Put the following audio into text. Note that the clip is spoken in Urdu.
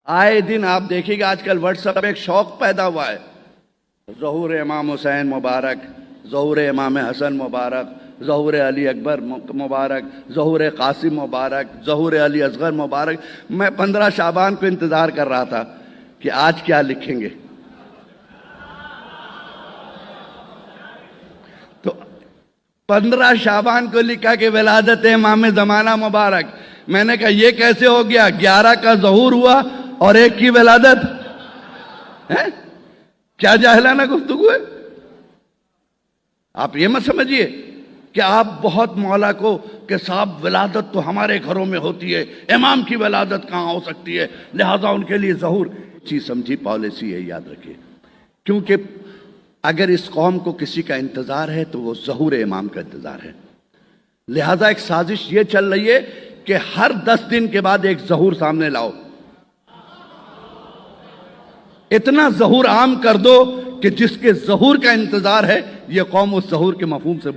آئے دن آپ دیکھیے گا آج کل واٹس ایپ ایک شوق پیدا ہوا ہے، ظہور امام حسین مبارک، ظہور امام حسن مبارک، ظہور علی اکبر مبارک، ظہور قاسم مبارک، ظہور علی اصغر مبارک۔ میں 15 شعبان کو انتظار کر رہا تھا کہ آج کیا لکھیں گے، تو 15 شعبان کو لکھا کہ ولادت امام زمانہ مبارک۔ میں نے کہا یہ کیسے ہو گیا؟ 11 کا ظہور ہوا اور 1 کی ولادت ہے؟ کیا جاہلانہ گفتگو ہے؟ آپ یہ مت سمجھیے کہ آپ بہت مولا کو کہ صاحب ولادت تو ہمارے گھروں میں ہوتی ہے، امام کی ولادت کہاں ہو سکتی ہے، لہذا ان کے لیے ظہور چیز سمجھی پالیسی ہے، یاد رکھیے۔ کیونکہ اگر اس قوم کو کسی کا انتظار ہے تو وہ ظہور امام کا انتظار ہے، لہذا ایک سازش یہ چل رہی ہے کہ ہر 10 دن کے بعد ایک ظہور سامنے لاؤ، اتنا ظہور عام کر دو کہ جس کے ظہور کا انتظار ہے یہ قوم اس ظہور کے مفہوم سے